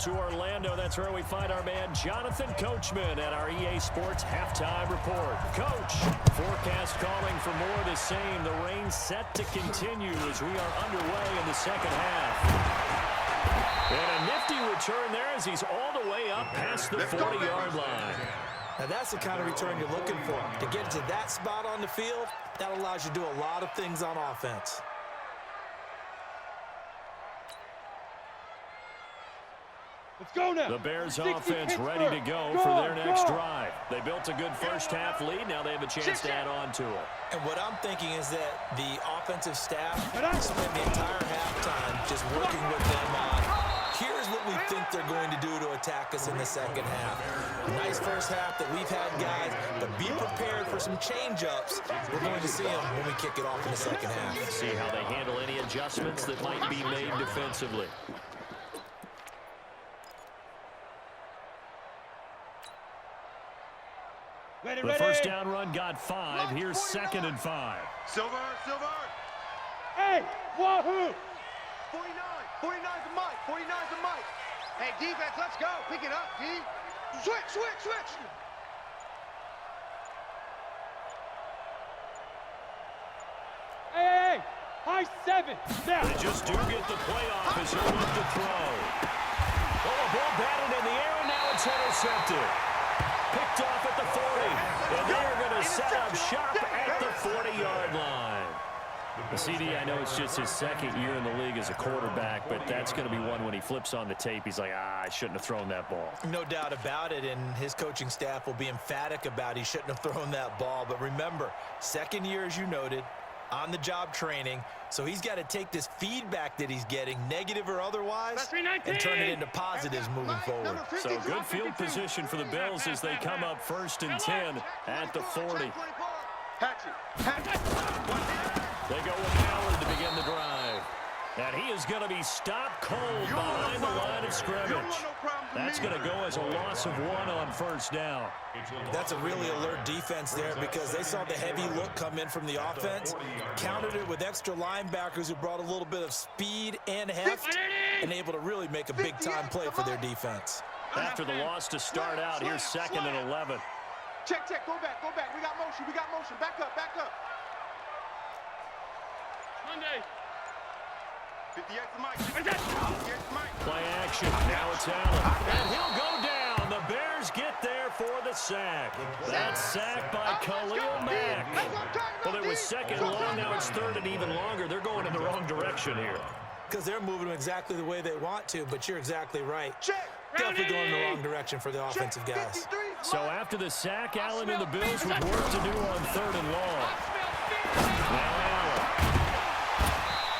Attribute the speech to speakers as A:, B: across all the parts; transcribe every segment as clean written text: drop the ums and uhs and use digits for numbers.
A: To Orlando, that's where we find our man Jonathan Coachman at our EA Sports Halftime Report. Coach, forecast calling for more of the same. The rain set to continue as we are underway in the second half. And a nifty return there as he's all the way up past the 40-yard line.
B: Now that's the kind of return you're looking for. To get to that spot on the field, that allows you to do a lot of things on offense.
C: Let's go now.
A: The Bears offense ready to go for their next drive. They built a good first half lead. Now they have a chance to add on to it.
B: And what I'm thinking is that the offensive staff spent the entire halftime just working with them on, here's what we think they're going to do to attack us in the second half. Nice first half that we've had, guys, but be prepared for some change-ups. We're going to see them when we kick it off in the second half.
A: See how they handle any adjustments that might be made defensively. The first down run got 5. Here's 2nd and 5.
D: Silver.
C: Hey, wahoo!
D: 49's the mic. 49's the mic. Hey, defense, let's go. Pick it up, D. Switch.
C: Hey, high 7. Now.
A: They just do get the play off as he'll look to throw. Oh, a ball batted in the air, and now it's intercepted. Picked off at the 40, and they are going to set up shop at the 40-yard line. The CD, I know it's just his second year in the league as a quarterback, but that's going to be one when he flips on the tape. He's like, I shouldn't have thrown that ball.
B: No doubt about it, and his coaching staff will be emphatic about he shouldn't have thrown that ball. But remember, second year, as you noted, on-the-job training, so he's got to take this feedback that he's getting, negative or otherwise, and turn it into positives moving forward.
A: So good field position for the Bills as they come up 1st and 10 at the 40. They go with Howard to begin the drive. And he is going to be stopped cold behind the line of scrimmage. That's going to go as a loss of 1 on 1st down.
B: That's a really alert defense there because they saw the heavy look come in from the offense, countered it with extra linebackers who brought a little bit of speed and heft, and able to really make a big-time play for their defense.
A: After the loss to start out, here's 2nd and 11.
D: Check, go back. We got motion. Back up.
C: Monday.
D: 58's the mic.
A: Play action. Now it's Allen. And he'll go down. The Bears get there for the sack. That sack by Khalil Mack. Well, it was 2nd long. Now it's 3rd and even longer. They're going in the wrong direction here.
B: Because they're moving exactly the way they want to, but you're exactly right. Definitely going in the wrong direction for the offensive guys.
A: So after the sack, Allen and the Bills with work to do on 3rd and long. Now Allen.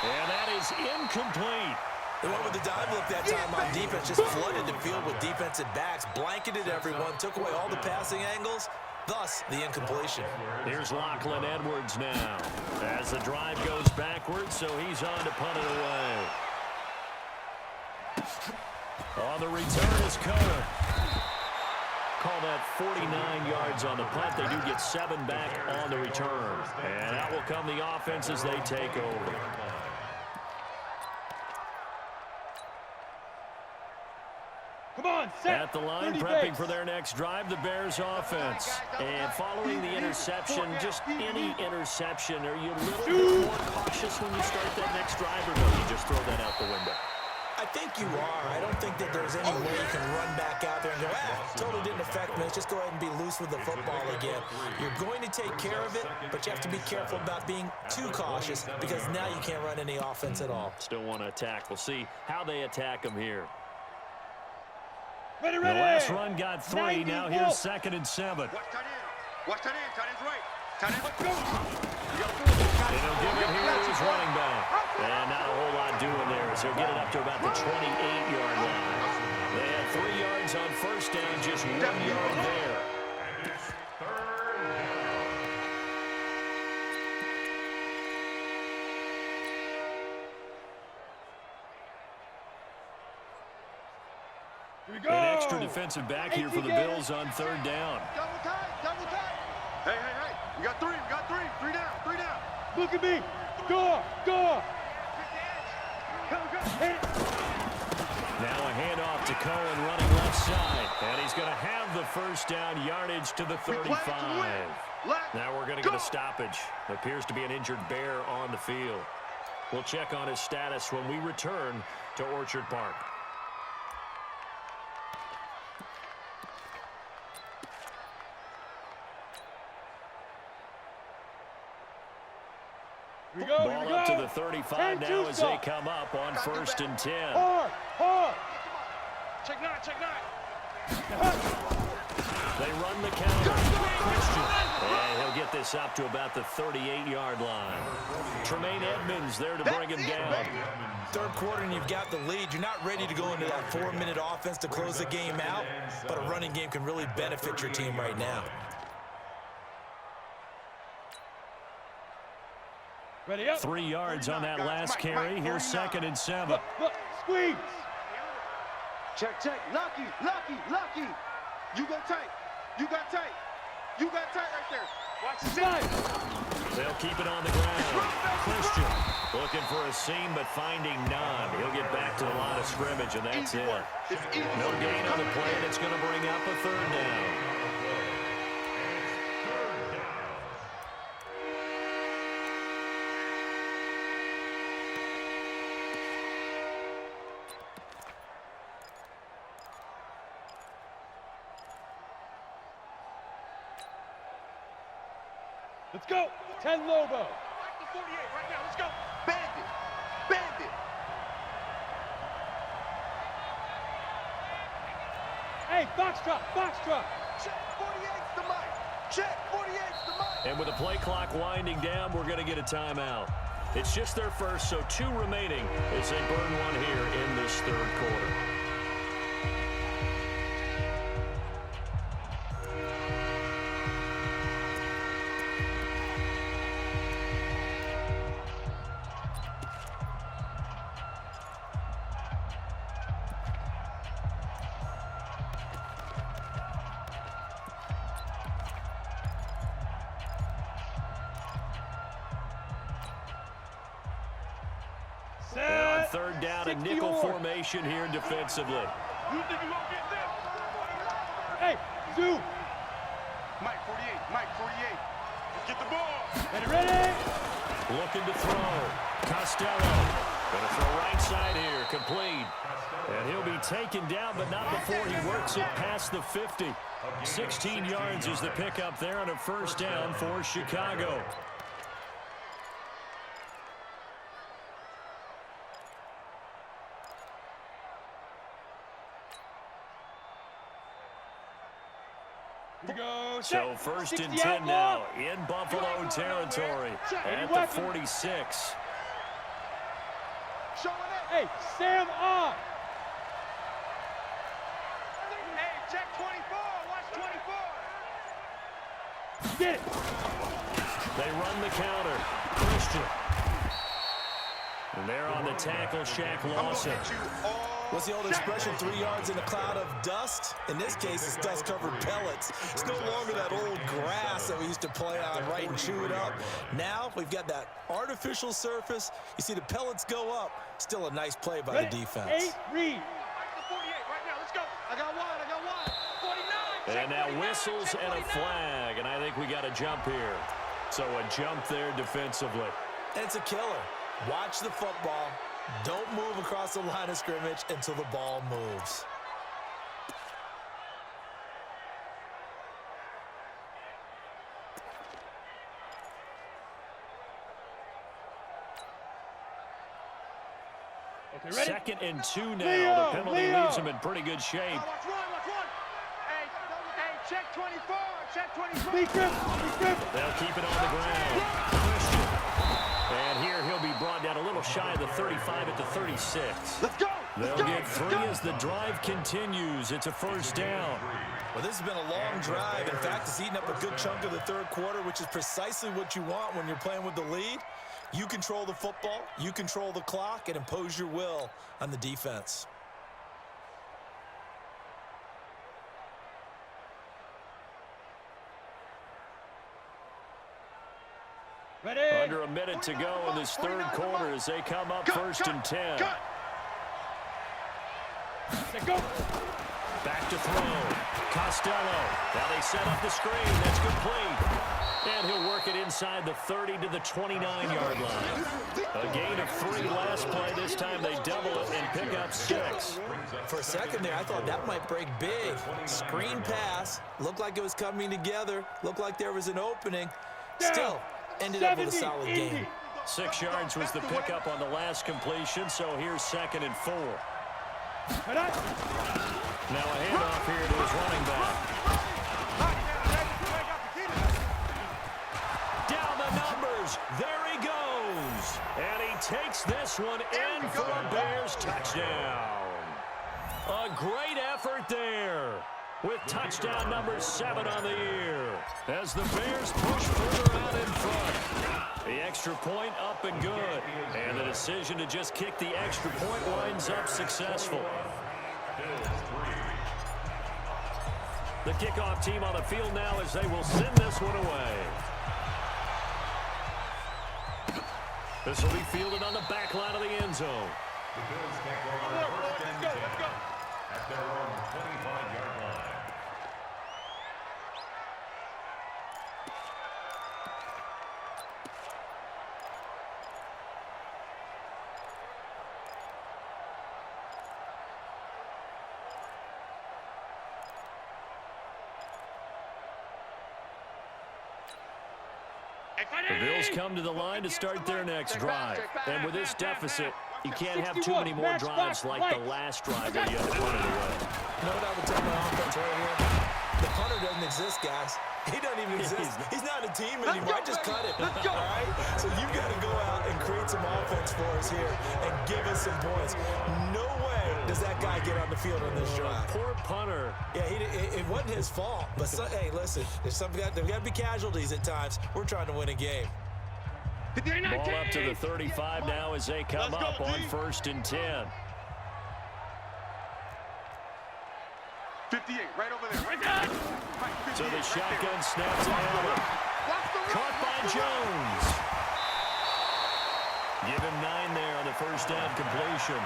A: And that is incomplete.
B: They went with the dive look that time on defense, just flooded the field with defensive backs, blanketed everyone, took away all the passing angles, thus the incompletion.
A: Here's Lachlan Edwards now as the drive goes backwards, so he's on to punt it away. On the return is Cohen. Call that 49 yards on the punt. They do get 7 back on the return. And out will come the offense as they take over.
C: Come on, set.
A: At the line, prepping for their next drive, the Bears offense. And following the interception, just any interception, are you a little bit more cautious when you start that next drive, or no, you just throw that out the window?
B: I think you are. I don't think that there's any way you can run back out there and go, totally didn't affect me. Let's just go ahead and be loose with the football again. You're going to take care of it, but you have to be careful about being too cautious because now you can't run any offense at all.
A: Still want to attack. We'll see how they attack them here.
C: Ready.
A: The last run got 3. Now here's 2nd and 7.
D: Watch tight end. Tight end's right. Tight end, let's go.
A: And he'll give it here to his running back. And not a whole lot doing there as he'll get it up to about the 28-yard line. They had 3 yards on 1st down, just 1 yard there.
C: Here we go.
A: An extra defensive back here for the Bills on 3rd down.
D: Double tight. Hey. We got 3. 3 down.
C: Look at me. Go.
A: Now a handoff to Cohen running left side. And he's going to have the first down, yardage to the 35. Now we're going to get a stoppage. Appears to be an injured Bear on the field. We'll check on his status when we return to Orchard Park. Ball up to the 35 now as they come up on 1st and 10.
D: Check nine, check nine.
A: They run the counter. Christian. And he'll get this up to about the 38-yard line. Tremaine Edmonds there to bring him down.
B: Third quarter and you've got the lead. You're not ready to go into that 4-minute offense to close the game out, but a running game can really benefit your team right now.
C: Ready up.
A: 3 yards on that last carry. Here's 2nd and 7.
C: Look, squeeze.
D: Check, check. Lucky, lucky, lucky. You go tight. You got tight. You got tight right there. Watch the side.
A: They'll keep it on the ground. Christian looking for a seam, but finding none. He'll get back to the line of scrimmage, and that's it. No gain on the play, and it's going to bring up a 3rd down.
C: Let's go. 10 Lobo.
D: Back to 48 right now. Let's go. Bandit. Bandit.
C: Hey, Foxtrot. Foxtrot.
D: Check 48's the mic. Check 48's the mic.
A: And with the play clock winding down, we're going to get a timeout. It's just their first, so 2 remaining as they burn one here in this 3rd quarter. They're on 3rd down and nickel formation here defensively.
D: You think you're going to get this?
C: Hey, Zoo.
D: Mike 48. Mike 48. Get the ball.
C: Ready.
A: Looking to throw. Costello. Going to throw right side here. Complete. And he'll be taken down, but not before he works it past the 50. 16 yards is the pickup there on a 1st down for Chicago. So 1st and 10 now in Buffalo territory at the 46.
C: Hey, Sam on.
D: Hey, check 24. Watch 24.
C: Get it.
A: They run the counter. Christian. And they're on the tackle, Shaq Lawson.
B: What's the old expression, 3 yards in a cloud of dust? In this case, it's dust-covered pellets. It's no longer that old grass that we used to play on, right, and chew it up. Now we've got that artificial surface. You see the pellets go up. Still a nice play by the defense.
C: 8, read.
D: Back to 48 right now. Let's go. I got one. I got one. 49.
A: And now whistles and a flag, and I think we got a jump here. So a jump there defensively.
B: And it's a killer. Watch the football. Don't move across the line of scrimmage until the ball moves.
C: Okay, ready?
A: 2nd and 2 now. The penalty leaves him in pretty good shape.
D: Watch one. Watch one. Hey, check 24. Check 24.
C: Be careful.
A: They'll keep it on the ground. Christian. And here he'll be brought down a little shy of the 35 at the 36.
D: Let's go.
A: They'll get 3 as the drive continues. It's a 1st down.
B: Well, this has been a long drive. In fact, it's eaten up a good chunk of the 3rd quarter, which is precisely what you want when you're playing with the lead. You control the football, you control the clock, and impose your will on the defense.
C: Ready.
A: Under a minute to go in this 3rd quarter as they come up 1st and 10.
C: Let's go.
A: Back to throw. Costello. Now they set up the screen. That's complete. And he'll work it inside the 30 to the 29-yard line. A gain of 3 last play. This time they double it and pick up 6.
B: For a second there, I thought that might break big. Screen pass. Looked like it was coming together. Looked like there was an opening. Still ended up with a solid gain.
A: 6 yards was the pickup on the last completion, so here's 2nd and 4. Now a handoff here to his running back. Down the numbers. There he goes. And he takes this one in for a Bears touchdown. A great effort there, with touchdown number 7 on the year, as the Bears push further out in front. The extra point up and good, and the decision to just kick the extra point winds up successful. The kickoff team on the field now as they will send this one away. This will be fielded on the back line of the end zone.
C: Let's go.
E: At their own 25-yard line.
A: The Bills come to the line to start their next drive. And with this deficit, you can't have too many more drives like the last drive that you had to put it away.
B: You know what I would tell my offense right here? The punter doesn't exist, guys. He doesn't even exist. He's not a team anymore. I just cut him. All right? So you've got to go out and create some offense for us here and give us some points. No way does that guy get on the field on this drive.
A: Poor punter.
B: Yeah, it wasn't his fault. But, hey, listen, there's got to be casualties at times. We're trying to win a game.
A: Ball up to the 35 now as they come up on 1st and 10.
D: 58, right over there. Right there.
A: So the shotgun snaps ahead of him. Caught by Jones. Give him 9 there on the first down completion.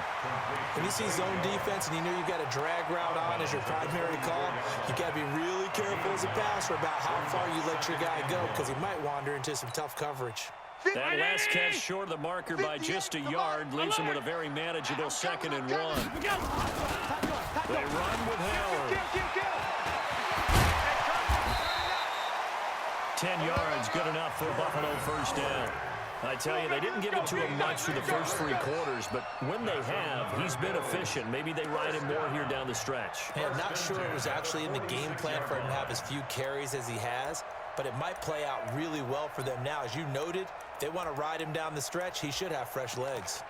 B: When you see zone defense and you know you've got a drag route on as your primary call, you got to be really careful as a passer about how far you let your guy go, because he might wander into some tough coverage.
A: That last catch short of the marker by just a yard leaves him with a very manageable 2nd and 1. They run with Howard. 10 yards, good enough for a Buffalo first down. I tell you, they didn't give it to him much for the first 3 quarters, but when they have, he's been efficient. Maybe they ride him more here down the stretch.
B: Hey, I'm not sure it was actually in the game plan for him to have as few carries as he has, but it might play out really well for them now. As you noted, they want to ride him down the stretch. He should have fresh legs.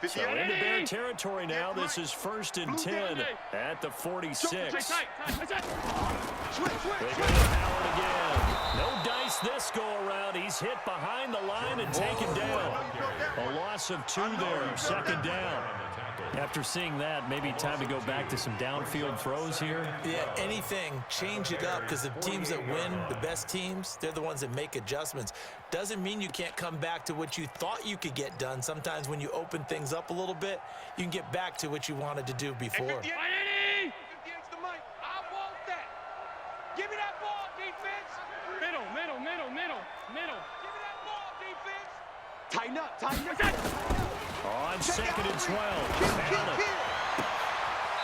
A: So into Bear territory now. This is 1st and 10 at the 46. They go to Howard again. No dice this go-around. He's hit behind the line and taken down. A loss of 2 there, 2nd down. After seeing that, maybe time to go back to some downfield throws here.
B: Yeah, anything. Change it up, because the teams that win, the best teams, they're the ones that make adjustments. Doesn't mean you can't come back to what you thought you could get done. Sometimes when you open things up a little bit, you can get back to what you wanted to do before.
D: I want that. Give me that ball, defense.
C: Middle.
D: Give me that ball, defense. Tighten up.
A: On 2nd and 12.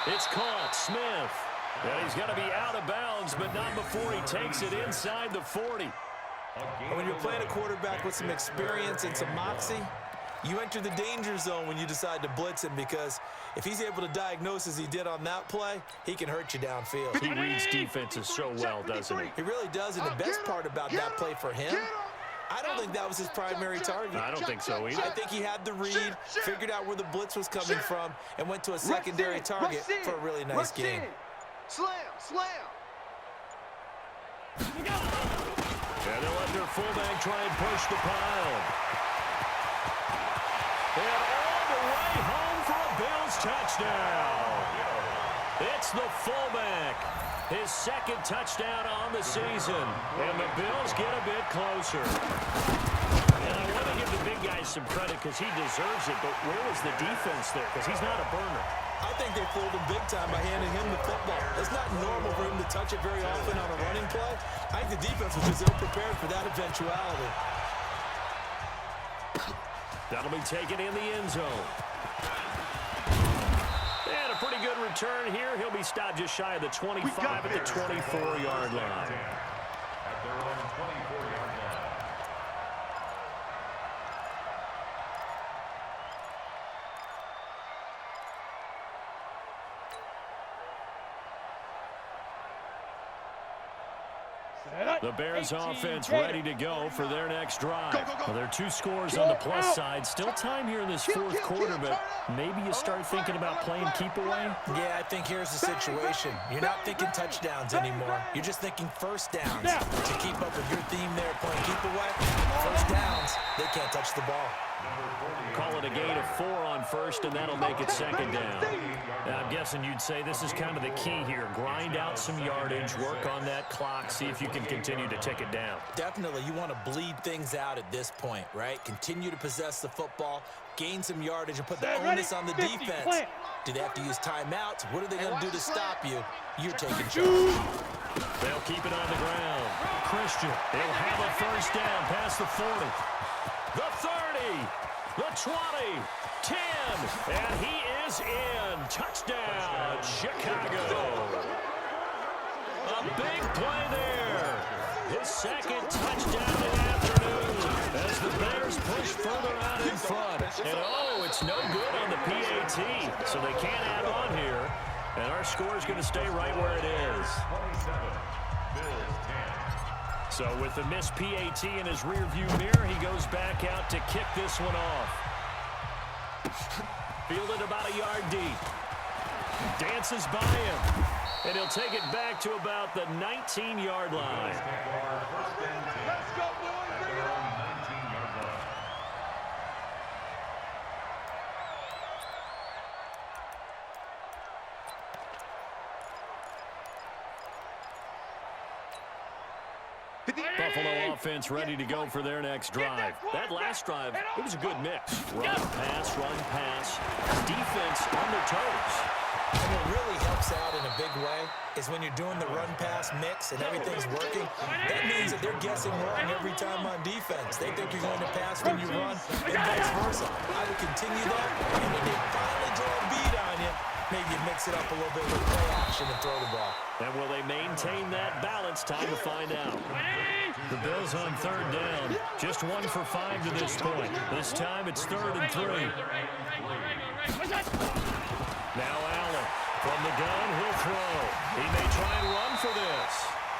A: It's caught. Smith. And he's got to be out of bounds, but not before he takes it inside the 40.
B: When you're playing a quarterback with some experience and some moxie, you enter the danger zone when you decide to blitz him, because if he's able to diagnose as he did on that play, he can hurt you downfield.
A: He reads defenses so well, doesn't he?
B: He really does, and the best part about that play for him, I don't think that was his primary target.
A: I don't think so either.
B: I think he had the read, figured out where the blitz was coming from, and went to a secondary target for a really nice game.
D: Slam.
A: And they'll let their fullback try and push the pile. And all the way home for a Bills touchdown. It's the fullback. His 2nd touchdown on the season. And the Bills get a bit closer. And I want to give give the big guy some credit because he deserves it, but where was the defense there? Because he's not a burner.
B: I think they fooled him big time by handing him the football. It's not normal for him to touch it very often on a running play. I think the defense was just ill-prepared for that eventuality.
A: That'll be taken in the end zone. And a pretty good return here. He'll be stopped just shy of the 25 at the 24-yard line.
E: At their own 24-yard line.
A: The Bears offense ready to go for their next drive. Well, there are 2 scores on the plus side. Still time here in this fourth quarter, but maybe you start thinking about playing keep away?
B: Yeah, I think here's the situation. You're not thinking touchdowns anymore. You're just thinking first downs. To keep up with your theme there, playing keep away, first downs, they can't touch the ball.
A: Call it a gain of 4 on first, and that'll make it second down. Now, I'm guessing you'd say this is kind of the key here. Grind out some yardage, work on that clock, see if you can continue to tick it down.
B: Definitely, you want to bleed things out at this point, right? Continue to possess the football, gain some yardage, and put the onus on the defense. Do they have to use timeouts? What are they going to do to stop you? You're taking charge.
A: They'll keep it on the ground. Christian, they'll have a first down past the 40. The 30, the 20, 10, and he is in. Touchdown, Chicago. A big play there. His second touchdown in the afternoon as the Bears push further out in front. And oh, it's no good on the PAT, so they can't add on here. And our score is going to stay right where it is.
E: 27, Bills 10.
A: So with the missed PAT in his rearview mirror, he goes back out to kick this one off. Fielded about a yard deep. Dances by him. And he'll take it back to about the 19-yard line.
D: Let's go, boys. Bring it on.
E: 19-yard line.
A: Buffalo offense ready to go for their next drive. That last drive, it was a good mix. Run, pass, defense on their toes.
B: And what really helps out in a big way is when you're doing the run-pass mix and everything's working, that means that they're guessing wrong every time on defense. They think you're going to pass when you run, and vice versa. I would continue that, and when they finally draw a beat on you, maybe you mix it up a little bit with play action and throw the ball.
A: And will they maintain that balance? Time to find out. The Bills on third down. Just 1 for 5 to this point. This time it's 3rd and 3. Now Allen from the gun, he'll throw. He may try and run for this.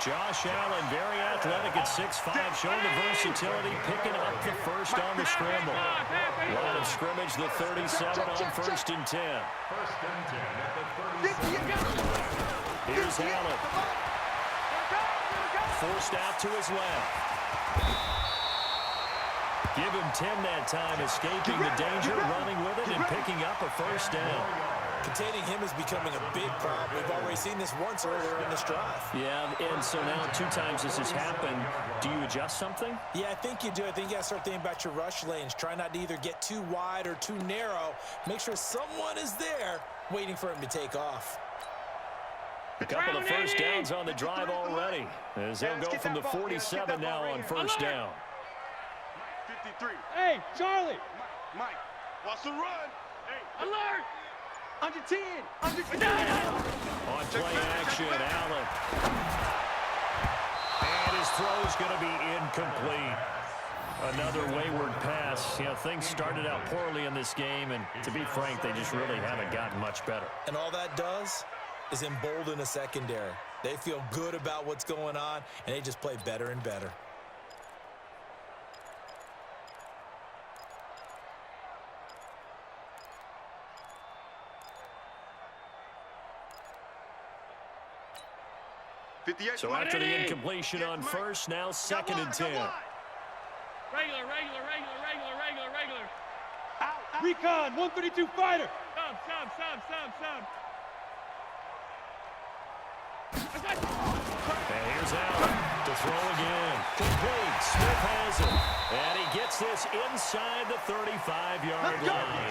A: Josh Allen, very athletic at 6'5", showing the versatility, picking up the first on the scramble. Line of scrimmage, the 37 on 1st and 10.
E: 1st and 10 at the 37.
A: Here's Allen. Forced out to his left. Give him 10 that time, escaping the danger, running with it, and picking up a first down.
B: Containing him is becoming a big problem. We've already seen this once earlier in this drive.
A: Yeah, and so now 2 times this has happened. Do you adjust something?
B: Yeah, I think you do. I think you got to start thinking about your rush lanes. Try not to either get too wide or too narrow. Make sure someone is there waiting for him to take off.
A: A couple of first downs on the drive already, as they'll go from the 47 now on first down.
D: 53.
C: Hey, Charlie.
D: Mike, watch the run. Hey,
C: Alert.
D: under 10. Under 10.
A: On play action, Allen. And his throw's going to be incomplete. Another wayward pass. You know, things started out poorly in this game, and to be frank, they just really haven't gotten much better.
B: And all that does is embolden a secondary. They feel good about what's going on, and they just play better and better.
A: So after the incompletion on first, now 2nd and 10.
C: Regular. Recon, 132 fighter. Stop.
A: And here's Allen. To throw again. Complete. Smith has it. And he gets this inside the 35-yard line.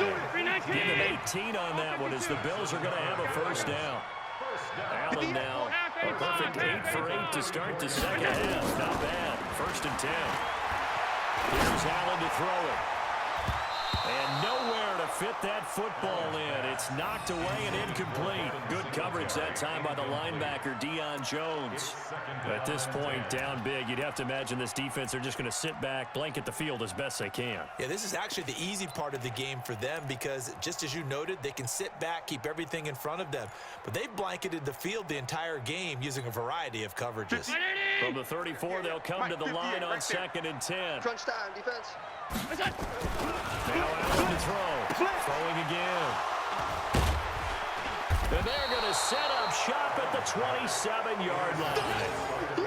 A: Give him 18 on that one as the Bills are going to have a first down. Allen now a perfect 8 for 8 to start the second half. Not bad. 1st and 10. Here's Allen to throw it. And nowhere to fit that football in. It's knocked away and incomplete. Good coverage that time by the linebacker, Deion Jones. At this point, down big, you'd have to imagine this defense, they're just going to sit back, blanket the field as best they can.
B: Yeah, this is actually the easy part of the game for them because, just as you noted, they can sit back, keep everything in front of them. But they've blanketed the field the entire game using a variety of coverages.
A: From the 34, they'll come to the line on 2nd and 10.
D: Crunch time, defense.
A: Now Allen to throw. Throwing again. And they're going to set up shop at the 27-yard line.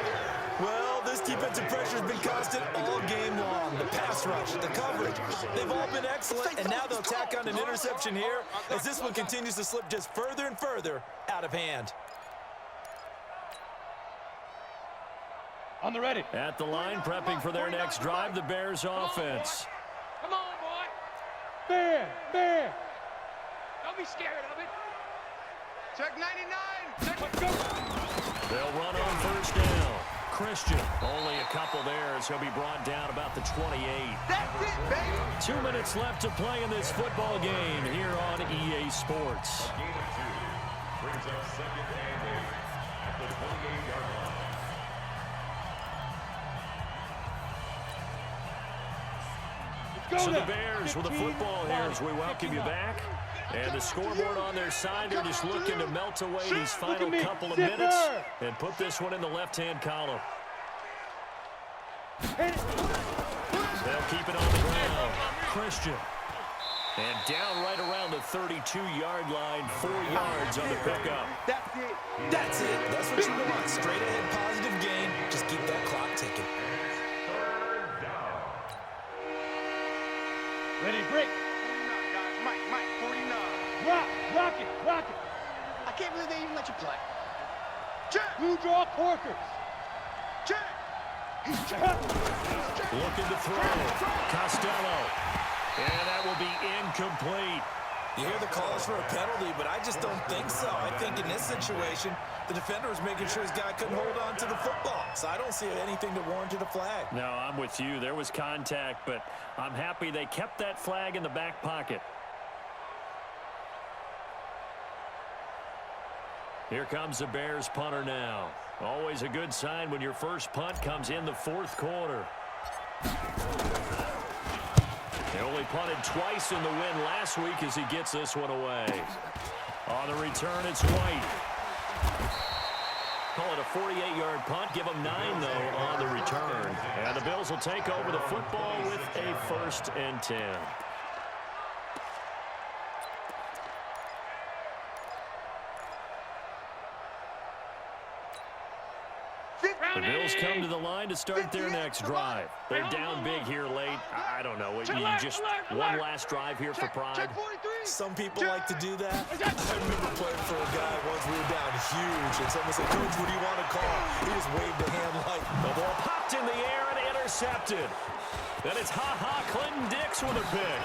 B: Well, this defensive pressure has been constant all game long. The pass rush, the coverage, they've all been excellent, and now they'll tack on an interception here as this one continues to slip just further and further out of hand.
C: On the ready.
A: At the line, prepping for their next drive, the Bears offense.
C: Come on, boy. Bear, bear. Don't be scared of it.
D: Check 99.
C: Let's go.
A: They'll run on 1st down. Christian, only a couple there as he'll be brought down about the 28.
D: That's it, baby.
A: 2 minutes left to play in this football game here on EA Sports.
E: Gain of 2. Brings up 2nd and 8 at the 28-yard line.
A: So the Bears with the football here as we welcome you back. And the scoreboard on their side, they're just looking to melt away these final couple of minutes and put this one in the left-hand column. They'll keep it on the ground. Christian. And down right around the 32-yard line, 4 yards on the pickup.
D: That's it.
B: That's it. That's what you want. Straight ahead, positive gain. Just keep that clock ticking.
C: Ready, break.
D: 49, guys. Mike, 49.
C: Rock it.
D: I can't believe they even let you play. Check.
C: Blue draw Corkers.
D: Check.
A: Looking to throw. Costello. And that will be incomplete.
B: You hear the calls for a penalty, but I just don't think so. I think in this situation, the defender was making sure his guy couldn't hold on to the football. So I don't see anything to warrant a flag.
A: No, I'm with you. There was contact, but I'm happy they kept that flag in the back pocket. Here comes the Bears punter now. Always a good sign when your first punt comes in the 4th quarter. They only punted twice in the win last week as he gets this one away. On the return, it's White. Call it a 48-yard punt. Give them 9, though, on the return. And the Bills will take over the football with a 1st and 10. The Bills come to the line to start their next drive. They're down big here late. I don't know. You just one last drive here for pride.
B: Some people like to do that. I remember playing for a guy once we were down huge, and someone said, "Coach, what do you want to call?" He just waved a hand like.
A: The ball popped in the air and intercepted. Then it's Clinton Dix with a pick.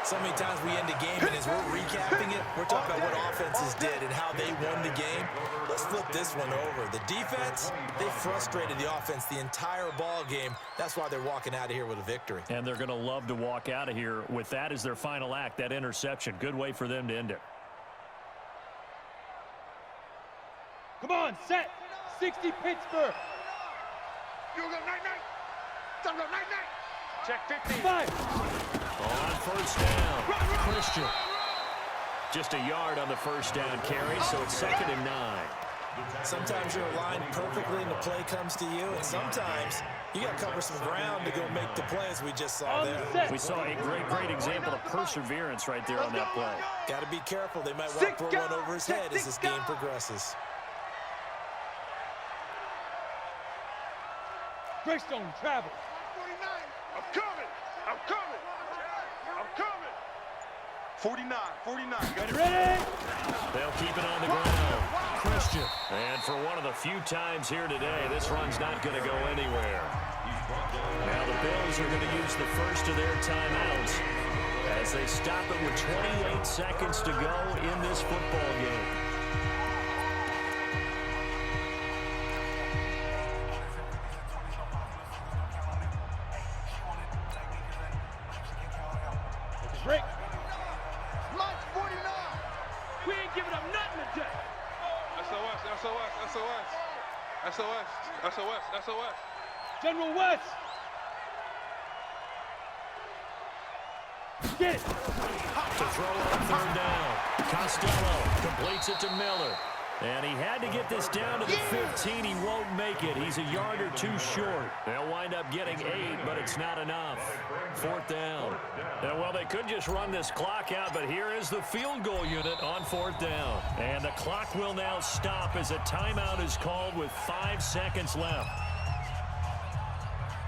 B: So many times we end a game, and as we're recapping it, we're talking about what offenses did and how they won the game. Let's flip this one over. The defense, they frustrated the offense the entire ball game. That's why they're walking out of here with a victory.
A: And they're going to love to walk out of here with that as their final act, that interception. Good way for them to end it.
C: Come on, set. 60 Pittsburgh.
D: You go night-night. Time to go night-night. Check 15.
C: 5.
A: On 1st down, Christian. Just a yard on the 1st down carry, so it's 2nd and 9.
B: Sometimes you're aligned perfectly and the play comes to you, and sometimes you got to cover some ground to go make the play, as we just saw there.
A: We saw a great example of perseverance right there on that play.
B: Got to be careful. They might want to throw one over his head as this game progresses.
C: Greystone travel.
D: 49. I'm coming. 49.
C: Ready?
A: They'll keep it on the ground. Christian. And for one of the few times here today, this run's not going to go anywhere. Now the Bills are going to use the first of their timeouts as they stop it with 28 seconds to go in this football game.
C: Break.
D: Mike 49.
C: We ain't giving up nothing today.
F: SOS.
C: General West. Get it.
A: To throw on third down. Costello completes it to Miller. And he had to get this down to the 15. He won't make it. He's a yard or two short. They'll wind up getting 8, but it's not enough. Fourth down. Well, they could just run this clock out, but here is the field goal unit on fourth down. And the clock will now stop as a timeout is called with 5 seconds left.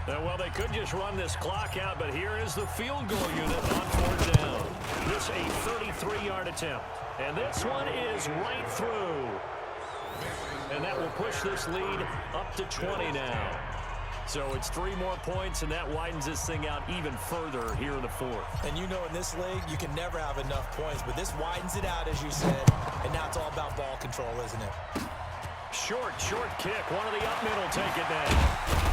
A: Well, they could just run this clock out, but here is the field goal unit on fourth down. This a 33-yard attempt. And this one is right through. And that will push this lead up to 20 now. So it's 3 more points, and that widens this thing out even further here in the fourth.
B: And you know in this league, you can never have enough points, but this widens it out, as you said, and now it's all about ball control, isn't it?
A: Short kick. One of the up middle take it down.